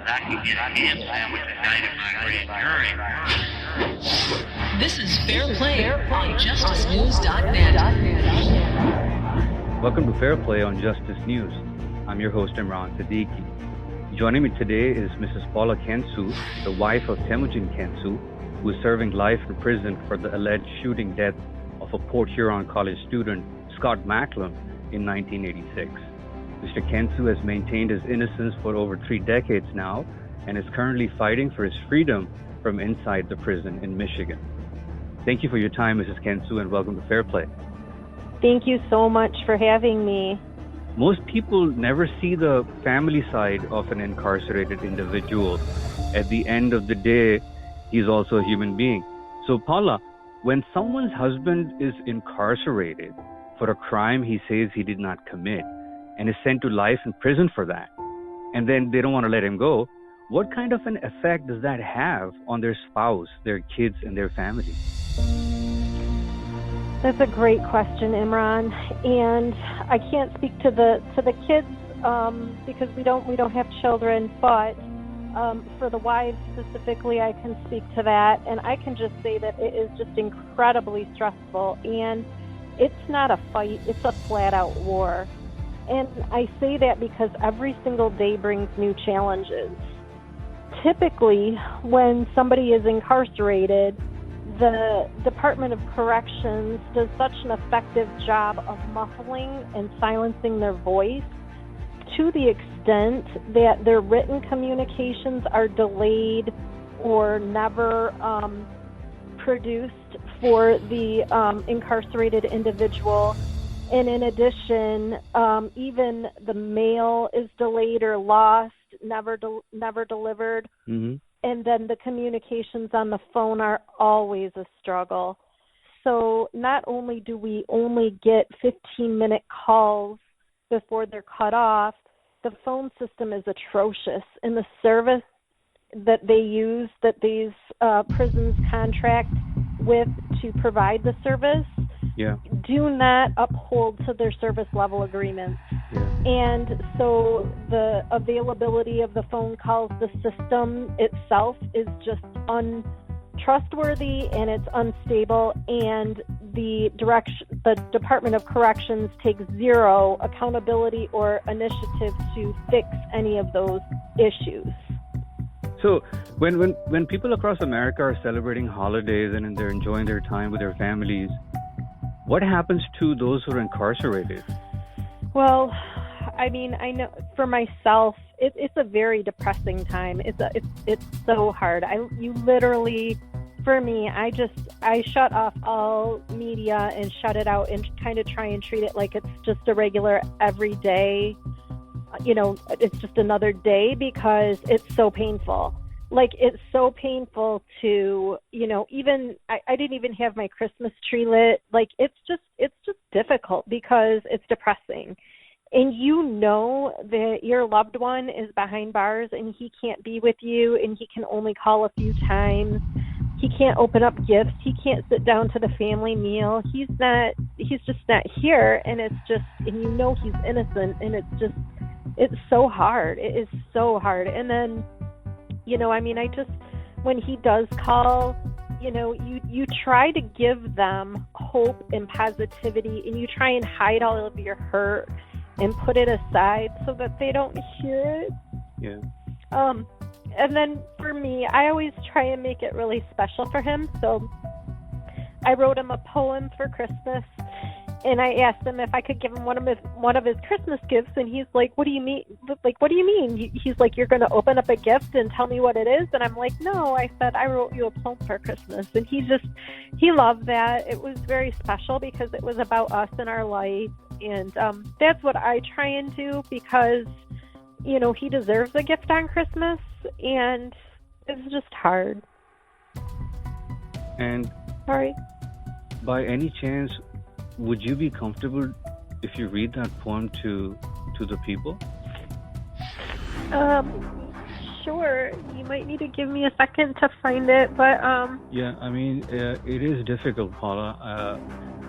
knocking his ham sandwich indicted by a grand jury. This is FairPlay on JusticeNews.net. Welcome to FairPlay on Justice News. I'm your host, Imran Siddiqui. Joining me today is Mrs. Paula Kensu, the wife of Temujin Kensu, who is serving life in prison for the alleged shooting death of a Port Huron College student, Scott Macklem, in 1986. Mr. Kensu has maintained his innocence for over 3 decades now and is currently fighting for his freedom from inside the prison in Michigan. Thank you for your time, Mrs. Kensu, and welcome to FairPlay. Thank you so much for having me. Most people never see the family side of an incarcerated individual. At the end of the day, he's also a human being. So, Paula, when someone's husband is incarcerated for a crime he says he did not commit and is sent to life in prison for that, and then they don't want to let him go, what kind of an effect does that have on their spouse, their kids, and their family? That's a great question, Imran. And I can't speak to the kids because we don't have children, but for the wives specifically, I can speak to that. And I can just say that it is just incredibly stressful. And it's not a fight, it's a flat-out war. And I say that because every single day brings new challenges. Typically, when somebody is incarcerated, the Department of Corrections does such an effective job of muffling and silencing their voice to the extent that their written communications are delayed or never produced for the incarcerated individual. And in addition, even the mail is delayed or lost, never delivered. Mm-hmm. And then the communications on the phone are always a struggle. So not only do we only get 15-minute calls before they're cut off, the phone system is atrocious. And the service that they use, that these prisons contract with to provide the service, do not uphold to their service level agreements. And so the availability of the phone calls, the system itself is just untrustworthy and it's unstable, and the Department of Corrections takes zero accountability or initiative to fix any of those issues. So when people across America are celebrating holidays and they're enjoying their time with their families, what happens to those who are incarcerated? Well, I mean, I know for myself, it's a very depressing time. It's so hard. You literally, for me, I shut off all media and shut it out and kind of try and treat it like it's just a regular everyday. It's just another day because it's so painful. Like, it's so painful to, even, I didn't even have my Christmas tree lit. Like, it's just difficult because it's depressing. And that your loved one is behind bars and he can't be with you and he can only call a few times. He can't open up gifts. He can't sit down to the family meal. He's just not here. And it's just, and he's innocent, and it's so hard. It is so hard. And then, when he does call, you try to give them hope and positivity, and you try and hide all of your hurt and put it aside so that they don't hear it. Yeah. And then for me, I always try and make it really special for him. So I wrote him a poem for Christmas, and I asked him if I could give him one of his Christmas gifts, and he's like, "What do you mean? Like, what do you mean?" He's like, "You're going to open up a gift and tell me what it is?" And I'm like, "No," I said, "I wrote you a poem for Christmas." And he loved that. It was very special because it was about us and our life. And that's what I try and do because, he deserves a gift on Christmas, and it's just hard. And sorry. By any chance, would you be comfortable if you read that poem to the people? Sure. You might need to give me a second to find it, but Yeah, I mean, it is difficult, Paula.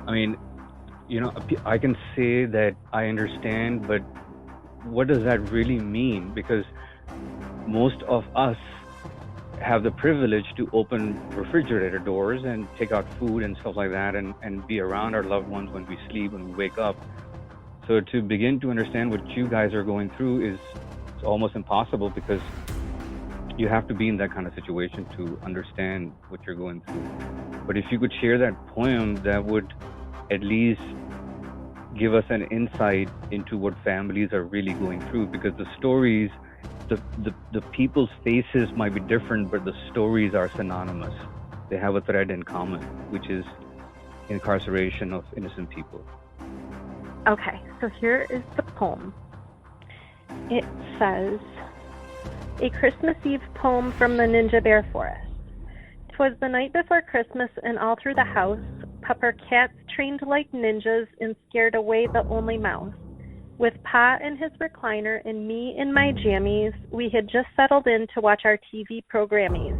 I can say that I understand, but what does that really mean? Because most of us have the privilege to open refrigerator doors and take out food and stuff like that, and be around our loved ones when we sleep, when we wake up. So to begin to understand what you guys are going through is almost impossible, because you have to be in that kind of situation to understand what you're going through. But if you could share that poem, that would at least give us an insight into what families are really going through, because the stories, the people's faces might be different, but the stories are synonymous. They have a thread in common, which is incarceration of innocent people. Okay, so here is the poem. It says, a Christmas Eve poem from the Ninja Bear Forest. 'Twas the night before Christmas, and all through the house, pupper cats trained like ninjas and scared away the only mouse. With Pa in his recliner and me in my jammies, we had just settled in to watch our TV programmies.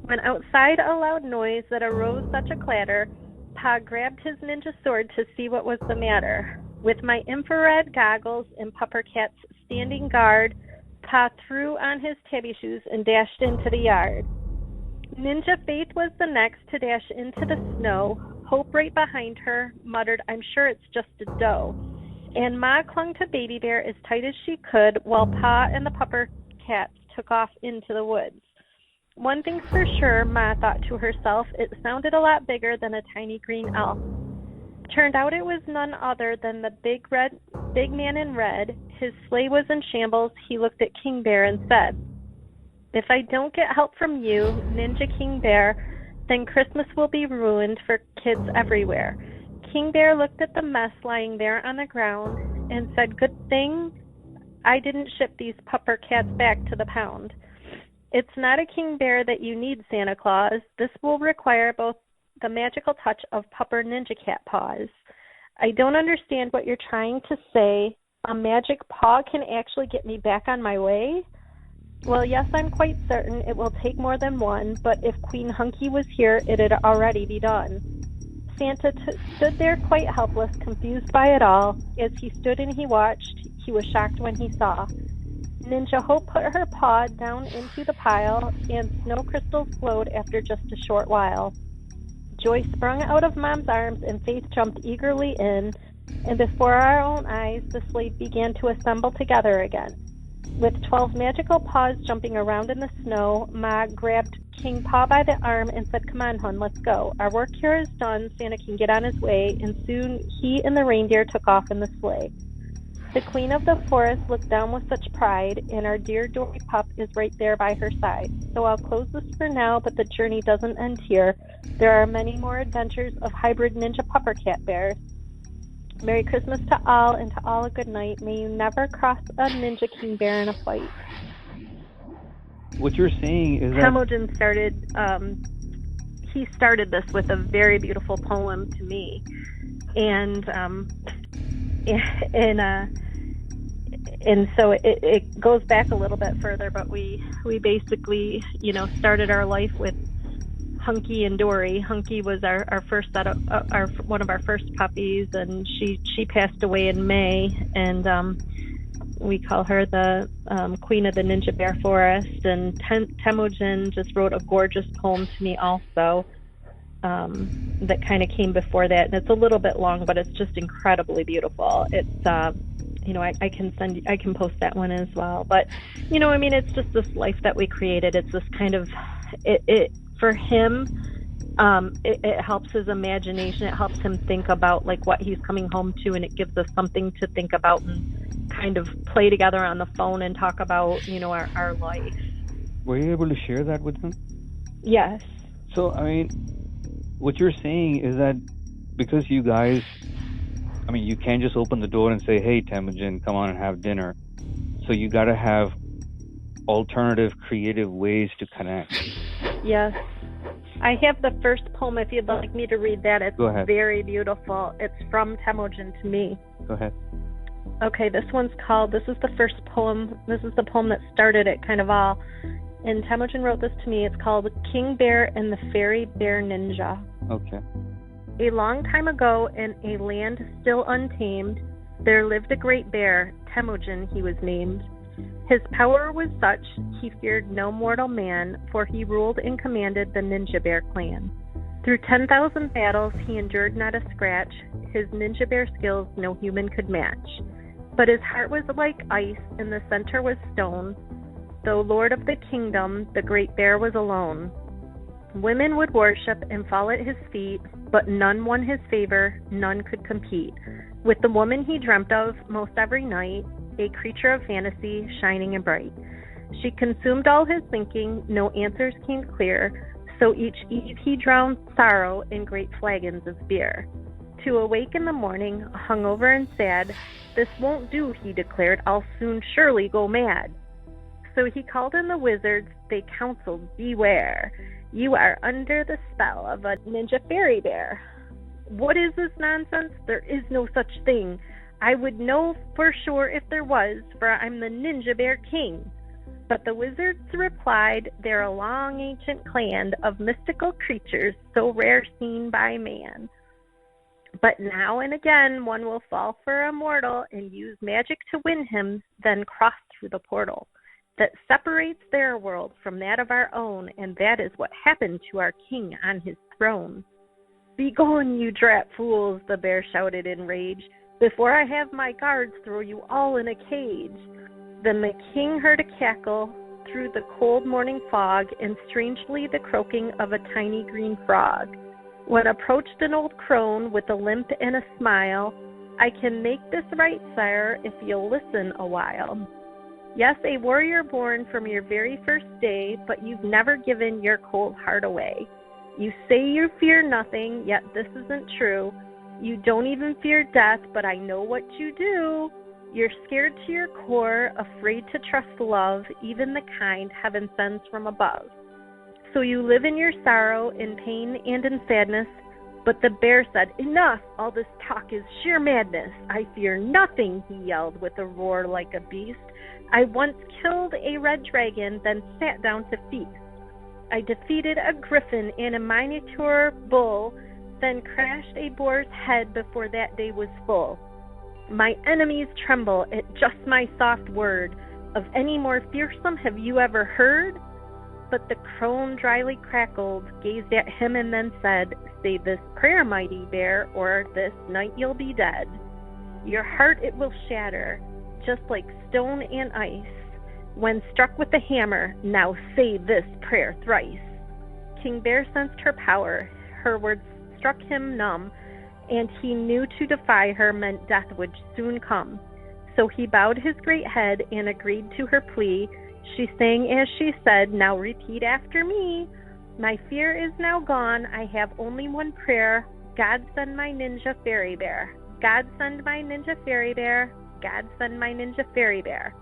When outside a loud noise that arose such a clatter, Pa grabbed his ninja sword to see what was the matter. With my infrared goggles and pupper cats standing guard, Pa threw on his tabby shoes and dashed into the yard. Ninja Faith was the next to dash into the snow. Hope right behind her muttered, I'm sure it's just a doe. And Ma clung to Baby Bear as tight as she could, while Pa and the pupper cats took off into the woods. One thing's for sure, Ma thought to herself, it sounded a lot bigger than a tiny green elf. Turned out it was none other than the big man in red. His sleigh was in shambles. He looked at King Bear and said, if I don't get help from you, Ninja King Bear, then Christmas will be ruined for kids everywhere. King Bear looked at the mess lying there on the ground and said, good thing I didn't ship these pupper cats back to the pound. It's not a King Bear that you need, Santa Claus. This will require both the magical touch of pupper ninja cat paws. I don't understand what you're trying to say. A magic paw can actually get me back on my way? Well, yes, I'm quite certain it will take more than one, but if Queen Hunky was here, it'd already be done. Santa stood there quite helpless, confused by it all. As he stood and he watched, he was shocked when he saw Ninja Hope put her paw down into the pile, and snow crystals glowed after just a short while. Joy sprung out of Mom's arms, and Faith jumped eagerly in, and before our own eyes, the sleigh began to assemble together again. With 12 magical paws jumping around in the snow, Ma grabbed King Paw by the arm and said, come on, hun, let's go. Our work here is done. Santa can get on his way, and soon he and the reindeer took off in the sleigh. The Queen of the Forest looked down with such pride, and our dear Dory Pup is right there by her side. So I'll close this for now, but the journey doesn't end here. There are many more adventures of hybrid ninja pupper cat bears. Merry Christmas to all, and to all a good night. May you never cross a Ninja King Bear in a fight. What you're saying is that Temujin started this with a very beautiful poem to me, and so it goes back a little bit further, but we basically, started our life with Hunky and Dory. Hunky was our first set of one of our first puppies, and she passed away in May, and we call her the Queen of the Ninja Bear Forest. And Temujin just wrote a gorgeous poem to me also that kind of came before that, and it's a little bit long, but it's just incredibly beautiful. It's I can post that one as well. But it's just this life that we created. It's this kind of it for him. It helps his imagination. It helps him think about like what he's coming home to, and it gives us something to think about and kind of play together on the phone and talk about our life. Were you able to share that with him? Yes. So what you're saying is that because you guys, you can't just open the door and say, hey, Temujin, come on and have dinner. So you got to have alternative, creative ways to connect. Yes. I have the first poem if you'd like me to read that. It's Go ahead. Very beautiful. It's from Temujin to me. Go ahead. Okay, this is the first poem. This is the poem that started it kind of all. And Temujin wrote this to me. It's called King Bear and the Fairy Bear Ninja. Okay. A long time ago, in a land still untamed, there lived a great bear. Temujin he was named. His power was such, he feared no mortal man, for he ruled and commanded the Ninja Bear clan. Through 10,000 battles he endured not a scratch, his Ninja Bear skills no human could match. But his heart was like ice, and the center was stone. Though lord of the kingdom, the great bear was alone. Women would worship and fall at his feet, but none won his favor, none could compete. With the woman he dreamt of most every night, a creature of fantasy, shining and bright. She consumed all his thinking, no answers came clear, so each eve he drowned sorrow in great flagons of beer. To awake in the morning, hungover and sad, this won't do, he declared, I'll soon surely go mad. So he called in the wizards, they counseled, beware. You are under the spell of a ninja fairy bear. What is this nonsense? There is no such thing. I would know for sure if there was, for I'm the Ninja Bear King. But the wizards replied, they're a long ancient clan of mystical creatures so rare seen by man. But now and again one will fall for a mortal and use magic to win him, then cross through the portal that separates their world from that of our own, and that is what happened to our king on his throne. Begone, you drat fools, the bear shouted in rage, before I have my guards throw you all in a cage. Then the king heard a cackle through the cold morning fog, and strangely the croaking of a tiny green frog. When approached an old crone with a limp and a smile, I can make this right, sire, if you'll listen a while. Yes, a warrior born from your very first day, but you've never given your cold heart away. You say you fear nothing, yet this isn't true. You don't even fear death, but I know what you do. You're scared to your core, afraid to trust love, even the kind heaven sends from above. So you live in your sorrow, in pain and in sadness. But the bear said, enough, all this talk is sheer madness. I fear nothing, he yelled with a roar like a beast. I once killed a red dragon, then sat down to feast. I defeated a griffin and a minotaur bull, then crashed a boar's head before that day was full. My enemies tremble at just my soft word. Of any more fearsome have you ever heard? But the crone dryly crackled, gazed at him, and then said, say this prayer, mighty bear, or this night you'll be dead. Your heart it will shatter, just like stone and ice. When struck with the hammer, now say this prayer thrice. King Bear sensed her power. Her words struck him numb, and he knew to defy her meant death would soon come. So he bowed his great head and agreed to her plea. She sang as she said, now repeat after me. My fear is now gone. I have only one prayer. God send my ninja fairy bear. God send my ninja fairy bear. God send my ninja fairy bear.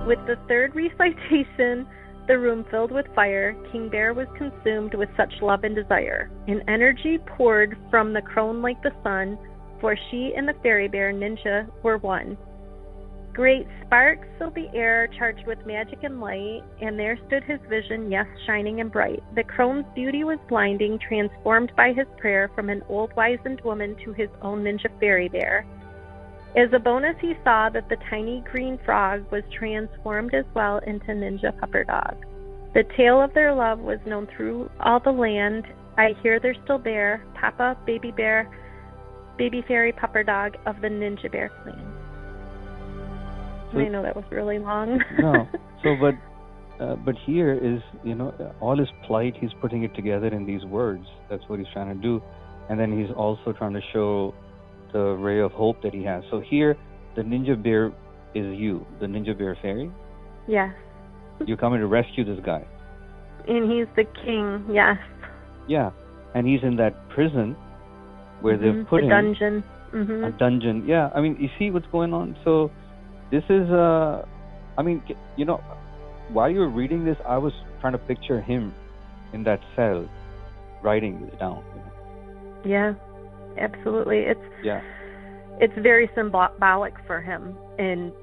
With the third recitation, the room filled with fire, King Bear was consumed with such love and desire. An energy poured from the crone like the sun, for she and the fairy bear ninja were one. Great sparks filled the air, charged with magic and light, and there stood his vision, yes, shining and bright. The crone's beauty was blinding, transformed by his prayer from an old wizened woman to his own ninja fairy bear. As a bonus, he saw that the tiny green frog was transformed as well into Ninja Pupper Dog. The tale of their love was known through all the land. I hear they're still bear, Papa, baby bear, baby fairy Pupper Dog of the Ninja Bear clan. So, I know that was really long. No, so but here is, all his plight, he's putting it together in these words. That's what he's trying to do. And then he's also trying to show the ray of hope that he has. So here, the Ninja Bear is you, the Ninja Bear Fairy? Yes. You're coming to rescue this guy. And he's the king, yes. Yeah, and he's in that prison where they've put him. Dungeon. A dungeon. Yeah, I mean, you see what's going on? So this is, while you were reading this, I was trying to picture him in that cell writing this down. Yeah, absolutely. It's very symbolic for him in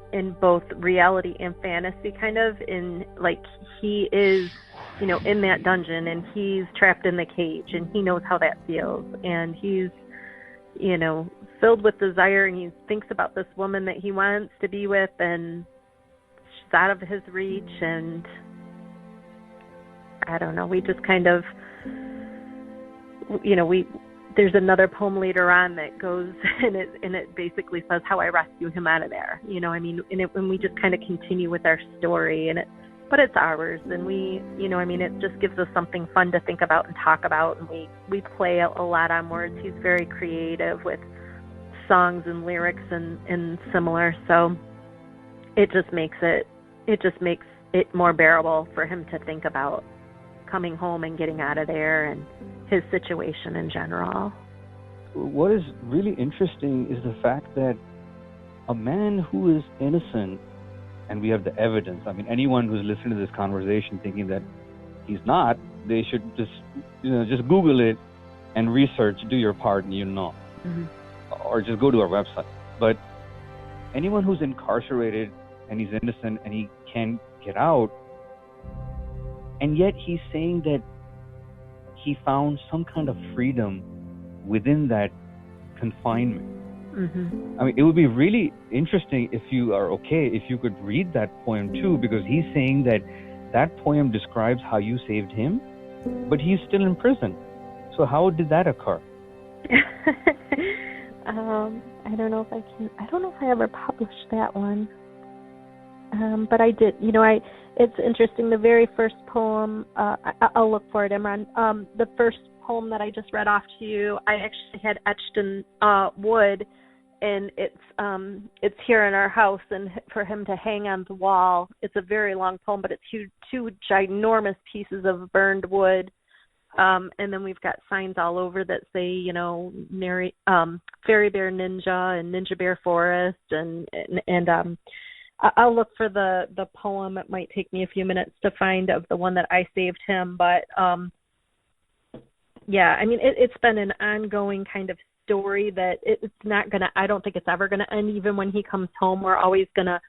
both reality and fantasy, kind of, in like he is, in that dungeon and he's trapped in the cage and he knows how that feels, and he's, filled with desire, and he thinks about this woman that he wants to be with, and it's out of his reach, and I don't know, we just kind of, there's another poem later on that goes, and it basically says how I rescue him out of there, and we just kind of continue with our story, but it's ours, and it just gives us something fun to think about and talk about, and we play a lot on words. He's very creative with songs and lyrics and similar, so it just makes it more bearable for him to think about coming home and getting out of there and his situation in general. What is really interesting is the fact that a man who is innocent, and we have the evidence. I mean, anyone who's listening to this conversation thinking that he's not, they should just Google it and research, do your part, and Mm-hmm. Or just go to our website. But anyone who's incarcerated and he's innocent and he can't get out, and yet he's saying that he found some kind of freedom within that confinement. Mm-hmm. I mean, it would be really interesting, if you are okay, if you could read that poem too, because he's saying that poem describes how you saved him, but he's still in prison. So how did that occur? I don't know if I ever published that one. But I did, it's interesting. The very first poem, I'll look for it, Imran. The first poem that I just read off to you, I actually had etched in wood, and it's here in our house, and for him to hang on the wall. It's a very long poem, but it's two ginormous pieces of burned wood. And then we've got signs all over that say, Fairy Bear Ninja and Ninja Bear Forest, and I'll look for the poem. It might take me a few minutes to find of the one that I saved him, but yeah, I mean, it's been an ongoing kind of story that it's not gonna. I don't think it's ever gonna end. Even when he comes home, we're always gonna,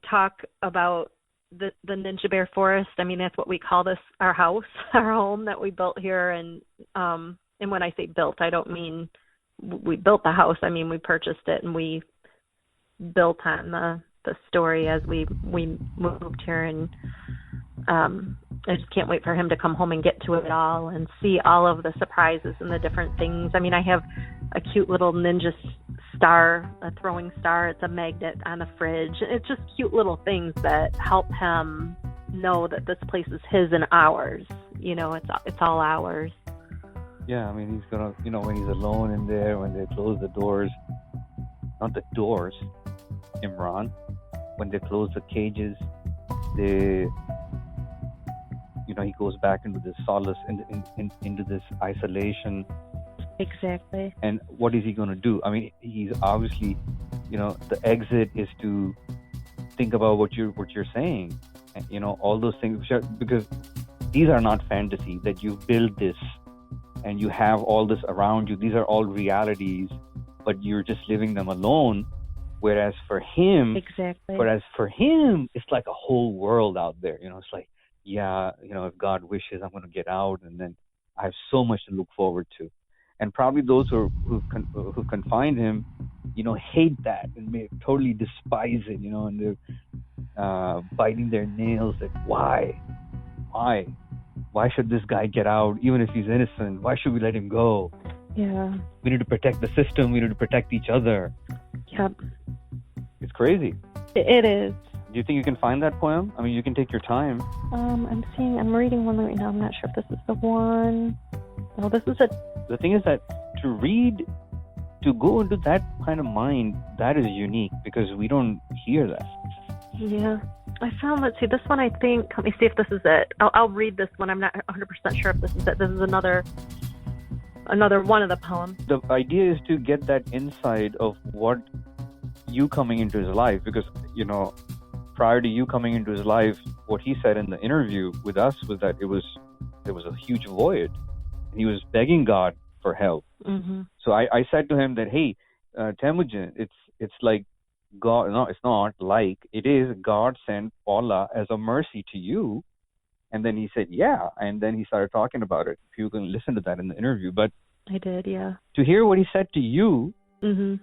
talk about the Ninja Bear Forest. I mean, that's what we call this, our house, our home that we built here. And when I say built, I don't mean we built the house. I mean, we purchased it and we built on the story as we moved here. And I just can't wait for him to come home and get to it all and see all of the surprises and the different things. I mean, I have a cute little ninja star, a throwing star. It's a magnet on the fridge. It's just cute little things that help him know that this place is his and ours. It's all ours. Yeah, I mean, he's gonna, when he's alone in there, when they close the doors, not the doors, Imran, when they close the cages, he goes back into this solace, into this isolation. Exactly. And what is he going to do? I mean, he's obviously, the exit is to think about what you're saying, and, all those things, because these are not fantasy, that you build this and you have all this around you. These are all realities, but you're just living them alone. Whereas for him, it's like a whole world out there. It's like, yeah, if God wishes, I'm going to get out, and then I have so much to look forward to. And probably those who confined him, hate that and may totally despise it, and they're biting their nails. Like, why should this guy get out, even if he's innocent? Why should we let him go? Yeah. We need to protect the system. We need to protect each other. Yep. It's crazy. It is. Do you think you can find that poem? I mean, you can take your time. I'm reading one right now. I'm not sure if this is the one. Oh, this is it. The thing is that to go into that kind of mind, that is unique, because we don't hear that. Yeah. I found, let's see, this one, I think, let me see if this is it. I'll read this one. I'm not 100% sure if this is it. This is another one of the poems. The idea is to get that insight of what you coming into his life, because, prior to you coming into his life, what he said in the interview with us was that there was a huge void. He was begging God for help. Mm-hmm. So I said to him that, hey, Temujin, it's like God. No, it's not like. It is God sent Paula as a mercy to you. And then he said, yeah. And then he started talking about it. If you can listen to that in the interview. But I did, yeah. To hear what he said to you mm-hmm.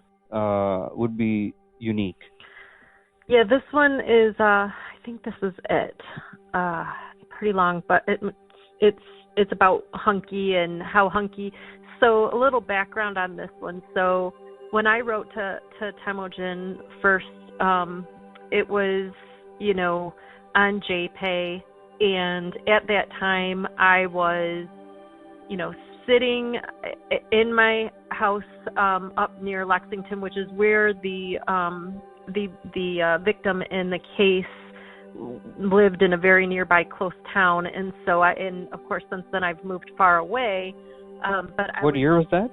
Would be unique. Yeah, this one is, I think this is it. Pretty long, but it's about Hunky and how Hunky. So a little background on this one. So when I wrote to Temujin first, it was, on JPay, and at that time I was, sitting in my house up near Lexington, which is where the victim in the case lived, in a very nearby close town. And so and of course since then I've moved far away. What year was that?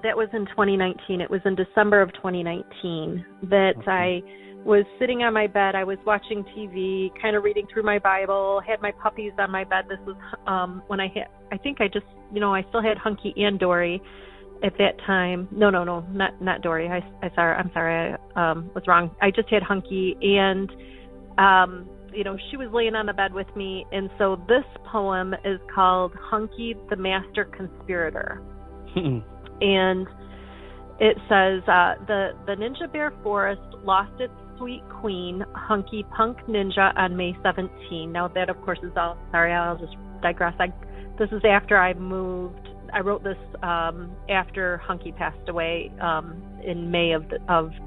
That was in 2019. It was in December of 2019 that Okay. I was sitting on my bed. I was watching TV, kind of reading through my Bible, had my puppies on my bed. This was when I still had Hunky and Dory at that time. No, not Dory. I'm sorry, I was wrong. I just had Hunky, and she was laying on the bed with me. And so this poem is called Hunky the Master Conspirator. And it says, the Ninja Bear Forest lost its sweet queen, Hunky Punk Ninja, on May 17. Now that, of course, is all, sorry, I'll just digress. This is after I moved. I wrote this after Hunky passed away in May of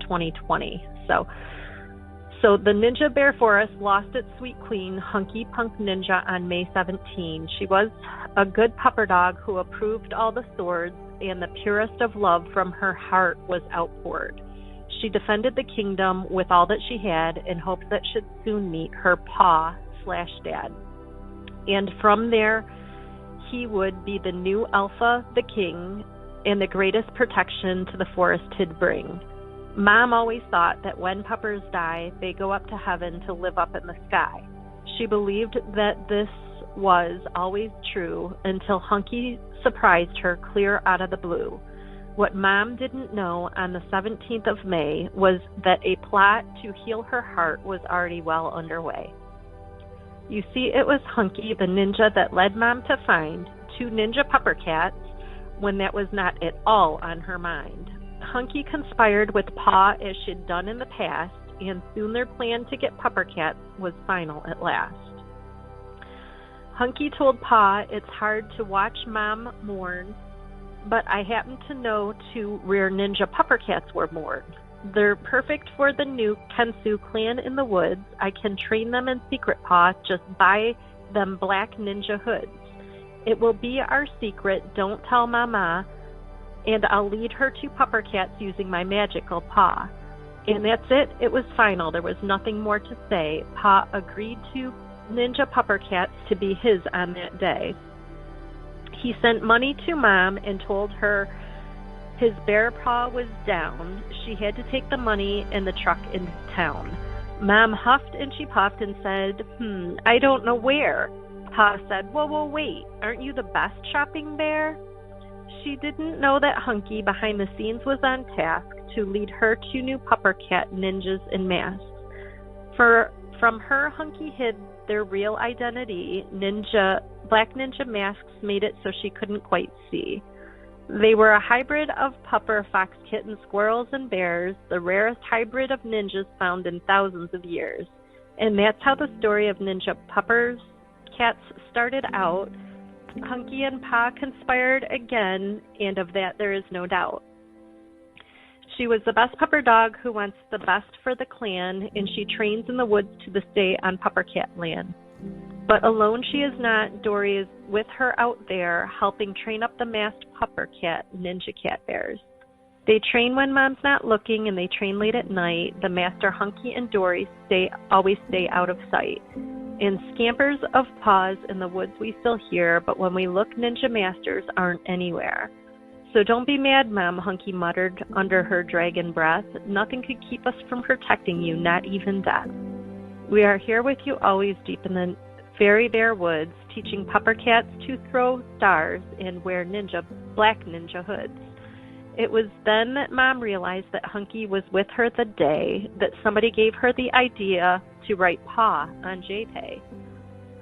2020. So the Ninja Bear Forest lost its sweet queen, Hunky Punk Ninja, on May 17. She was a good pupper dog who approved all the swords, and the purest of love from her heart was outpoured. She defended the kingdom with all that she had in hopes that she'd soon meet her pa/dad. And from there, he would be the new Alpha, the king, and the greatest protection to the forest he'd bring. Mom always thought that when puppers die, they go up to heaven to live up in the sky. She believed that this was always true until Hunky surprised her clear out of the blue. What Mom didn't know on the 17th of May was that a plot to heal her heart was already well underway. You see, it was Hunky, the ninja, that led Mom to find 2 ninja pupper cats when that was not at all on her mind. Hunky conspired with Pa as she'd done in the past, and soon their plan to get pupper cats was final at last. Hunky told Pa it's hard to watch Mom mourn, but I happen to know 2 rare ninja pupper cats were born. They're perfect for the new Kensu clan in the woods. I can train them in secret, Pa. Just buy them black ninja hoods. It will be our secret. Don't tell Mama. And I'll lead her to pupper cats using my magical paw. And that's it. It was final. There was nothing more to say. Pa agreed to ninja pupper cats to be his on that day. He sent money to Mom and told her his bear paw was down. She had to take the money in the truck into town. Mom huffed and she puffed and said, I don't know where. Pa said, whoa, wait. Aren't you the best shopping bear? She didn't know that Hunky behind the scenes was on task to lead her 2 new pupper cat ninjas in masks. From her, Hunky hid their real identity. Black ninja masks made it so she couldn't quite see. They were a hybrid of pupper, fox, kitten, squirrels, and bears, the rarest hybrid of ninjas found in thousands of years. And that's how the story of ninja puppers cats started out. Hunky and Pa conspired again, and of that there is no doubt. She was the best pupper dog who wants the best for the clan, and she trains in the woods to this day on pupper cat land. But alone she is not. Dory is with her out there, helping train up the masked pupper cat ninja cat bears. They train when Mom's not looking, and they train late at night. The master Hunky and Dory always stay out of sight. And scampers of paws in the woods we still hear, but when we look, ninja masters aren't anywhere. So don't be mad, Mom, Hunky muttered under her dragon breath. Nothing could keep us from protecting you, not even death. We are here with you always deep in the fairy bear woods, teaching pupper cats to throw stars and wear black ninja hoods. It was then that Mom realized that Hunky was with her the day that somebody gave her the idea to write Pa on JPay.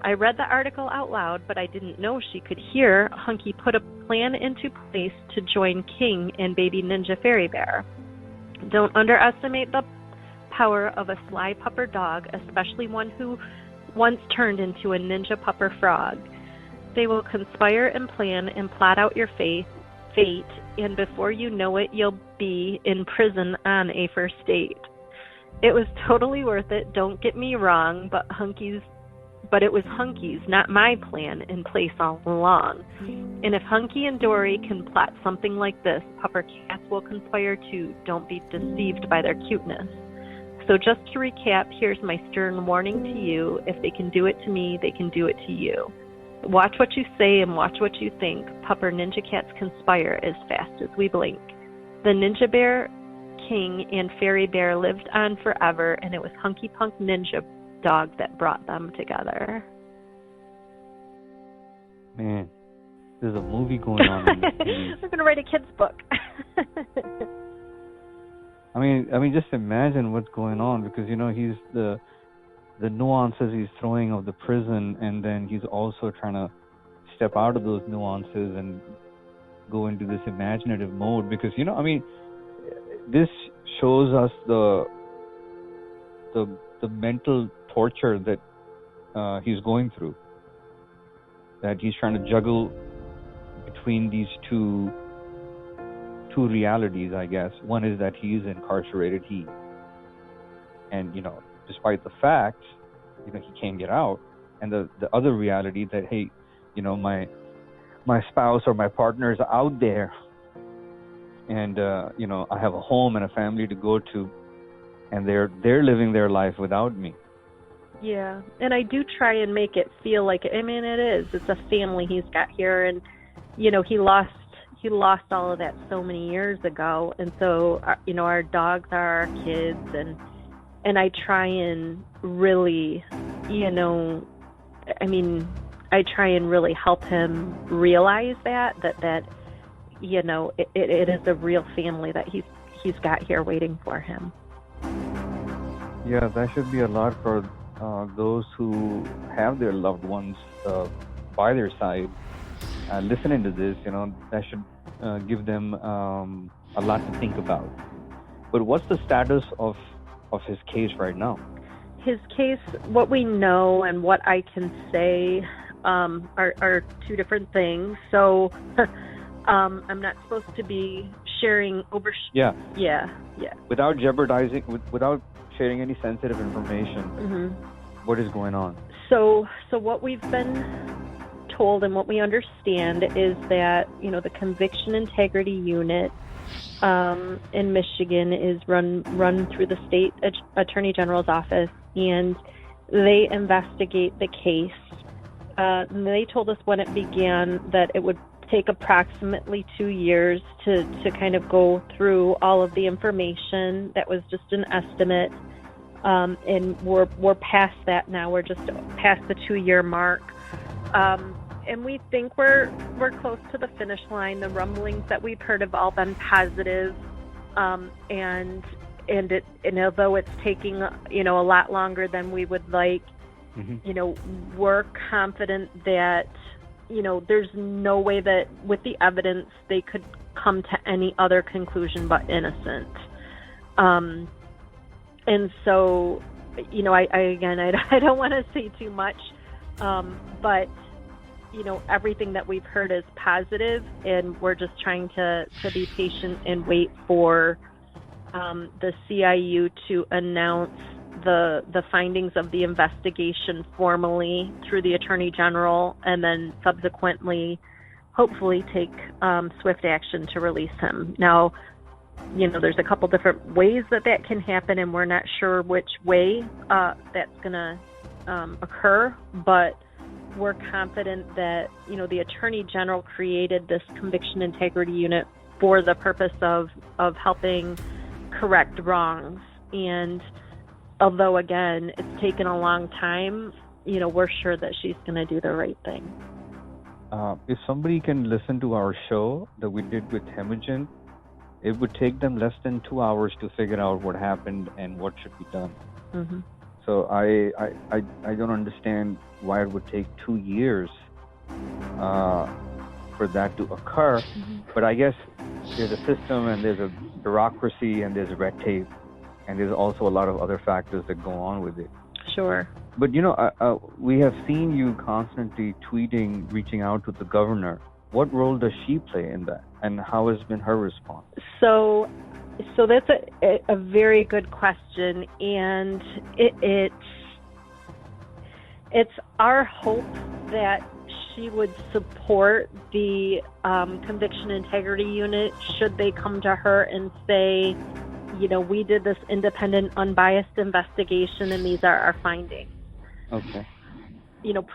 I read the article out loud, but I didn't know she could hear. Hunky put a plan into place to join King and baby ninja fairy bear. Don't underestimate the power of a sly pupper dog, especially one who once turned into a ninja pupper frog. They will conspire and plan and plot out your fate, and before you know it, you'll be in prison on a first date. It was totally worth it, don't get me wrong, but it was Hunky's, not my plan, in place all along. And if Hunky and Dory can plot something like this, pupper cats will conspire too. Don't be deceived by their cuteness. So just to recap, here's my stern warning to you. If they can do it to me, they can do it to you. Watch what you say and watch what you think. Pupper ninja cats conspire as fast as we blink. The Ninja Bear King and Fairy Bear lived on forever, and it was Hunky Punk Ninja Dog that brought them together. Man, there's a movie going on. We're going to write a kid's book. I mean, just imagine what's going on, because he's the nuances he's throwing of the prison, and then he's also trying to step out of those nuances and go into this imaginative mode. Because this shows us the mental torture that he's going through. That he's trying to juggle between these two realities, I guess. One is that he is incarcerated, and despite the fact, he can't get out. And the other reality that, hey, my spouse or my partner is out there, and I have a home and a family to go to, and they're living their life without me. Yeah, and I do try and make it feel like it is. It's a family he's got here, and he lost all of that so many years ago, and so our dogs are our kids, and I try and really, I try and really help him realize that it is a real family that he's got here waiting for him. Yeah, that should be a lot for those who have their loved ones by their side. Listening to this, that should give them a lot to think about. But what's the status of his case right now? His case, what we know and what I can say are two different things. So I'm not supposed to be sharing over... Yeah. Without jeopardizing, without sharing any sensitive information. Mm-hmm. What is going on? So what we've been told and what we understand is that, the Conviction Integrity Unit in Michigan is run through the state attorney general's office, and they investigate the case. They told us when it began that it would take approximately 2 years to kind of go through all of the information. That was just an estimate, and we're past that now. We're just past the 2-year mark. And we think we're close to the finish line. The rumblings that we've heard have all been positive, and although it's taking a lot longer than we would like, mm-hmm. We're confident that there's no way that with the evidence they could come to any other conclusion but innocent. And so I don't want to say too much, but everything that we've heard is positive, and we're just trying to be patient and wait for the CIU to announce the findings of the investigation formally through the Attorney General, and then subsequently, hopefully, take swift action to release him. Now, there's a couple different ways that can happen, and we're not sure which way that's going to occur, but we're confident that, the Attorney General created this Conviction Integrity Unit for the purpose of helping correct wrongs. And although, again, it's taken a long time, we're sure that she's going to do the right thing. If somebody can listen to our show that we did with Temujin, it would take them less than 2 hours to figure out what happened and what should be done. Mm-hmm. So I don't understand why it would take 2 years for that to occur. Mm-hmm. But I guess there's a system, and there's a bureaucracy, and there's a red tape, and there's also a lot of other factors that go on with it. Sure. But, we have seen you constantly tweeting, reaching out to the governor. What role does she play in that, and how has been her response? So that's a very good question, and it's our hope that she would support the Conviction Integrity Unit should they come to her and say, we did this independent, unbiased investigation and these are our findings. Okay.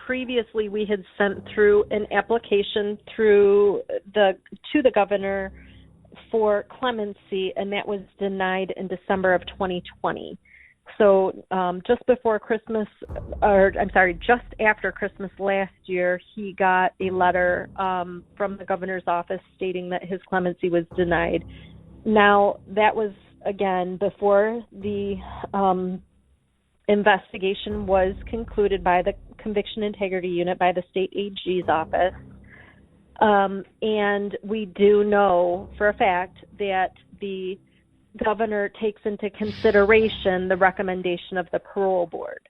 Previously we had sent through an application to the governor for clemency, and that was denied in December of 2020. So just after Christmas last year, he got a letter from the governor's office stating that his clemency was denied. Now, that was, again, before the investigation was concluded by the Conviction Integrity Unit, by the state AG's office. And we do know for a fact that the governor takes into consideration the recommendation of the parole board.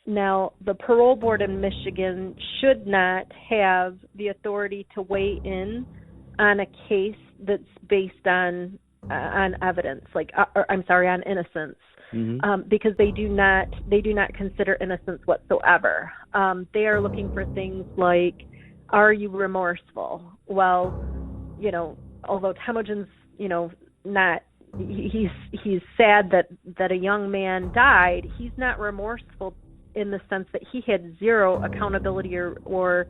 Now, the parole board in Michigan should not have the authority to weigh in on a case that's based on evidence, on innocence, because they do not consider innocence whatsoever. They are looking for things like, are you remorseful? Well, although Temujin's, not. He's sad that a young man died. He's not remorseful in the sense that he had zero accountability or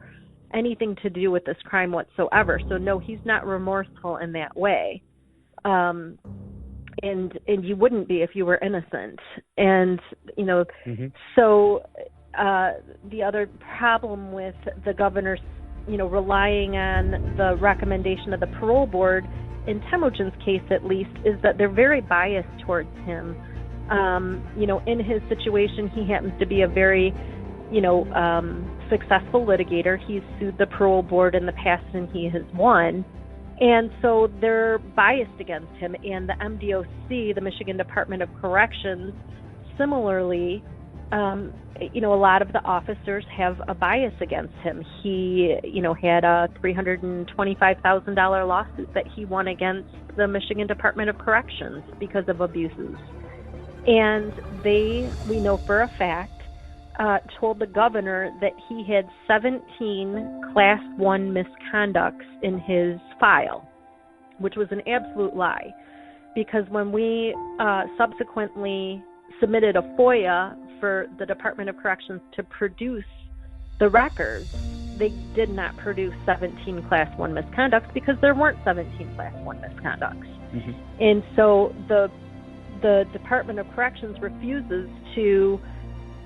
anything to do with this crime whatsoever. So no, he's not remorseful in that way. And you wouldn't be if you were innocent. And so the other problem with the governor's relying on the recommendation of the parole board, in Temujin's case at least, is that they're very biased towards him. In his situation, he happens to be a very, successful litigator. He's sued the parole board in the past and he has won. And so they're biased against him. And the MDOC, the Michigan Department of Corrections, similarly, a lot of the officers have a bias against him. He, had a $325,000 lawsuit that he won against the Michigan Department of Corrections because of abuses. And we know for a fact, told the governor that he had 17 Class 1 misconducts in his file, which was an absolute lie. Because when we subsequently submitted a FOIA for the Department of Corrections to produce the records, they did not produce 17 Class 1 misconducts because there weren't 17 Class 1 misconducts. Mm-hmm. And so the Department of Corrections refuses to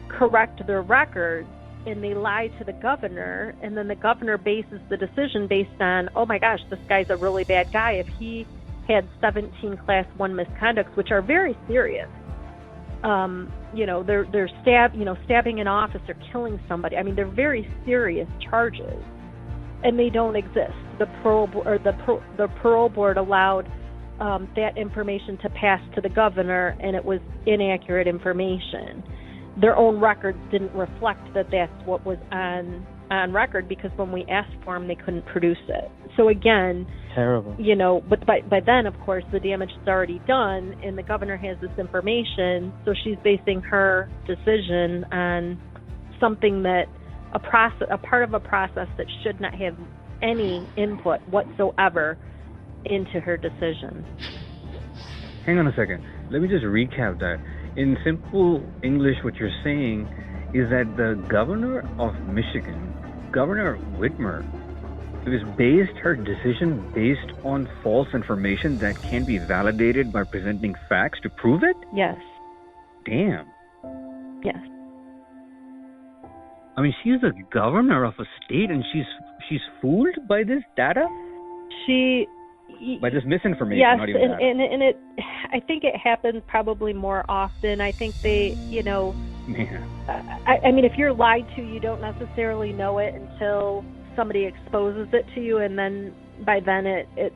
correct their records, and they lie to the governor, and then the governor bases the decision based on, oh my gosh, this guy's a really bad guy. If he had 17 Class 1 misconducts, which are very serious, they're stabbing an officer, killing somebody. I mean, they're very serious charges, and they don't exist. The parole board allowed that information to pass to the governor, and it was inaccurate information. Their own records didn't reflect that that's what was on record, because when we asked for them, they couldn't produce it. So again, terrible. But by then, of course, the damage is already done, and the governor has this information, so she's basing her decision on something that a part of a process that should not have any input whatsoever into her decision. Hang on a second. Let me just recap that. In simple English, what you're saying is that the governor of Michigan, Governor Whitmer, has based her decision based on false information that can be validated by presenting facts to prove it? Yes. Damn. Yes. I mean, she's the governor of a state, and she's fooled by this data? By this misinformation, yes, not even and it, I think it happens probably more often. I think they, Man. I mean, if you're lied to, you don't necessarily know it until somebody exposes it to you, and then by then it's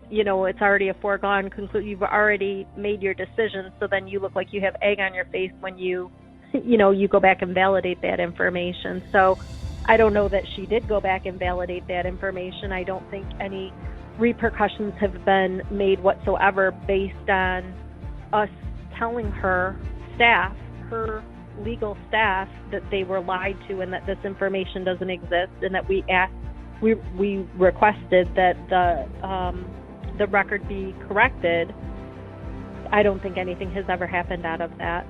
it's already a foregone conclusion. You've already made your decision, so then you look like you have egg on your face when you go back and validate that information. So I don't know that she did go back and validate that information. I don't think any repercussions have been made whatsoever based on us telling her legal staff, that they were lied to and that this information doesn't exist, and that we requested that the record be corrected. I don't think anything has ever happened out of that.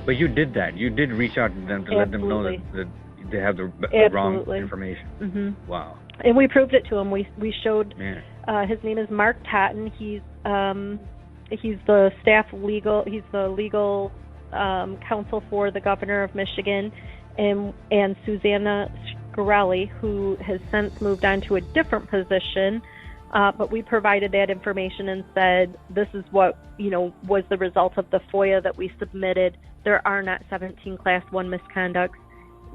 But you did that. You did reach out to them to let them know that they have the wrong information. Mm-hmm. Wow. And we proved it to him. We showed. His name is Mark Totten. He's the staff legal. He's the legal counsel for the governor of Michigan, and Susanna Scarelli, who has since moved on to a different position. But we provided that information and said, this is what, was the result of the FOIA that we submitted. There are not 17 Class 1 misconducts.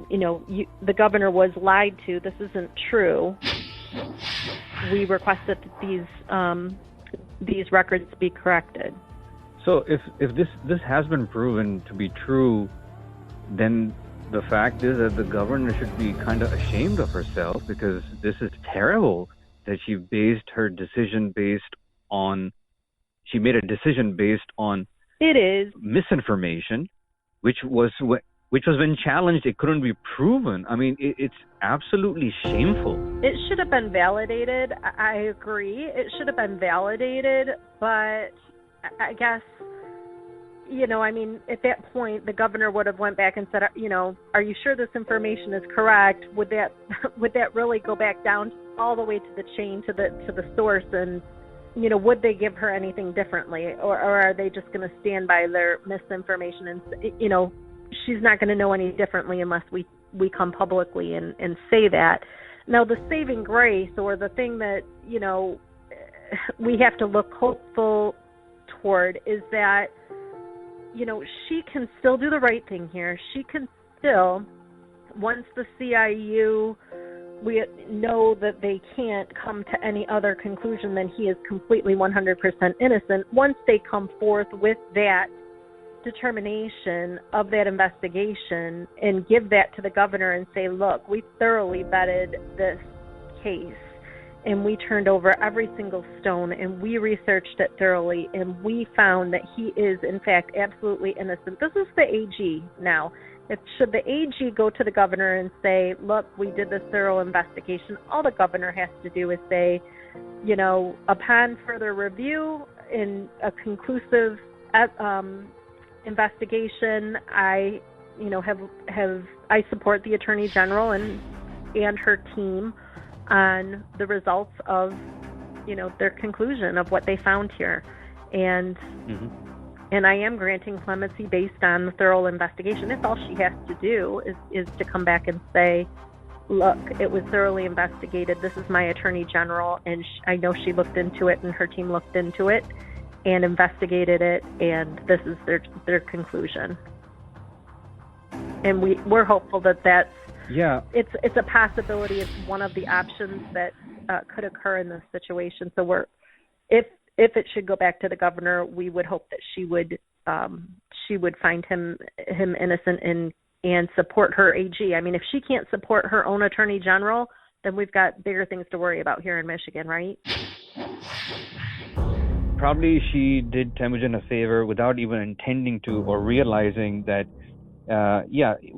The governor was lied to. This isn't true. We requested that these records be corrected. So if this has been proven to be true, then the fact is that the governor should be kind of ashamed of herself, because this is terrible that she based her decision she made a decision based on misinformation, which was when challenged, it couldn't be proven. I mean, it's absolutely shameful. It should have been validated. I agree. It should have been validated, but I guess, at that point, the governor would have went back and said, are you sure this information is correct? Would that really go back down all the way to the chain, to the source? And, would they give her anything differently? Or are they just going to stand by their misinformation? And, she's not going to know any differently unless we come publicly and say that. Now, the saving grace, or the thing that, we have to look hopeful toward, is that, she can still do the right thing here. She can still, once the CIU, we know that they can't come to any other conclusion than he is completely 100% innocent. Once they come forth with that determination of that investigation and give that to the governor and say, look, we thoroughly vetted this case, and we turned over every single stone, and we researched it thoroughly, and we found that he is, in fact, absolutely innocent. This is the AG now. Should the AG go to the governor and say, look, we did this thorough investigation, all the governor has to do is say, upon further review in a conclusive investigation, I support the Attorney General and her team on the results of, their conclusion of what they found here. And and I am granting clemency based on the thorough investigation. That's all she has to do is to come back and say, look, it was thoroughly investigated. This is my Attorney General, and I know she looked into it, and her team looked into it and investigated it, and this is their conclusion. And we're hopeful that's it's a possibility. It's one of the options that could occur in this situation. So if it should go back to the governor, we would hope that she would find him innocent and support her AG. I mean, if she can't support her own Attorney General, then we've got bigger things to worry about here in Michigan, right? Probably she did Temujin a favor without even intending to, or realizing that,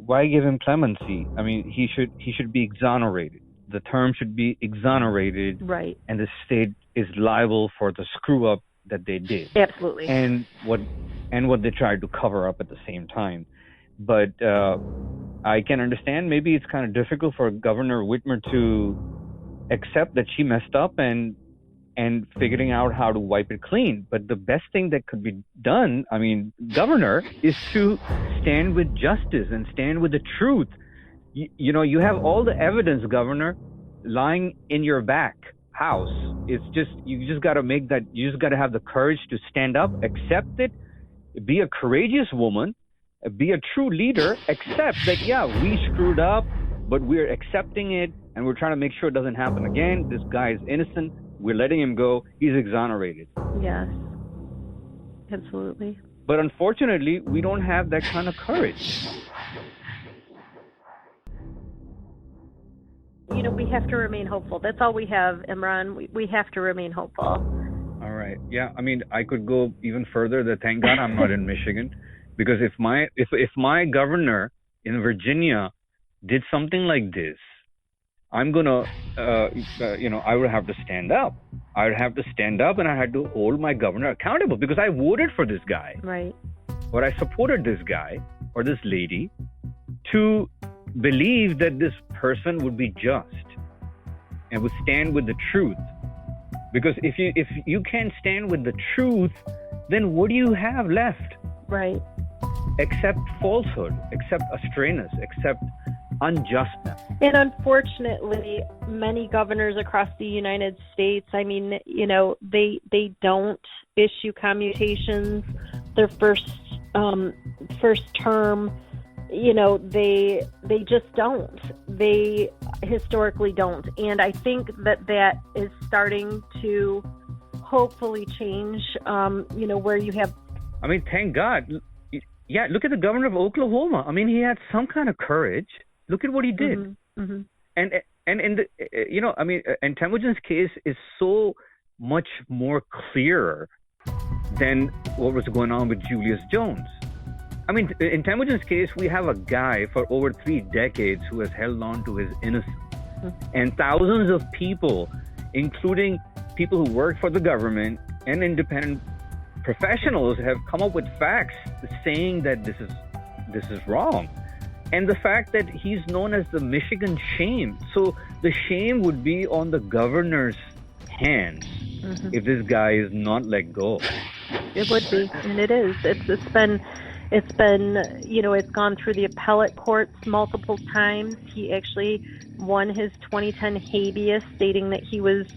why give him clemency? I mean, he should be exonerated. The term should be exonerated, right? And the state is liable for the screw up that they did. Absolutely. And what they tried to cover up at the same time. But I can understand maybe it's kind of difficult for Governor Whitmer to accept that she messed up and figuring out how to wipe it clean. But the best thing that could be done, Governor, is to stand with justice and stand with the truth. You have all the evidence, Governor, lying in your back house. It's just, you just got to have the courage to stand up, accept it, be a courageous woman, be a true leader, accept that, we screwed up, but we're accepting it, and we're trying to make sure it doesn't happen again. This guy is innocent. we're letting him go, he's exonerated. Yes, absolutely. But unfortunately, we don't have that kind of courage. We have to remain hopeful. That's all we have, Imran. We have to remain hopeful. All right. Yeah. I mean, I could go even further. That thank God I'm not in Michigan, because if my governor in Virginia did something like this, I'm gonna, I would have to stand up. I would have to stand up, and I had to hold my governor accountable because I voted for this guy. Right. Or I supported this guy or this lady to believe that this person would be just and would stand with the truth. Because if you can't stand with the truth, then what do you have left? Right. Except falsehood, except astray-ness, except unjustness. And unfortunately, many governors across the United States, I mean, they don't issue commutations their first term. They just don't. They historically don't. And I think that is starting to hopefully change, where you have... I mean, thank God. Yeah, look at the governor of Oklahoma. I mean, he had some kind of courage. Look at what he did. Mm-hmm. Mm-hmm. And Temujin's case is so much more clearer than what was going on with Julius Jones. I mean, in Temujin's case, we have a guy for over 3 decades who has held on to his innocence. Mm-hmm. And thousands of people, including people who work for the government and independent professionals, have come up with facts saying that this is wrong. And the fact that he's known as the Michigan shame. So the shame would be on the governor's hands if this guy is not let go. It would be, and it is. It's been, it's gone through the appellate courts multiple times. He actually won his 2010 habeas, stating that he was,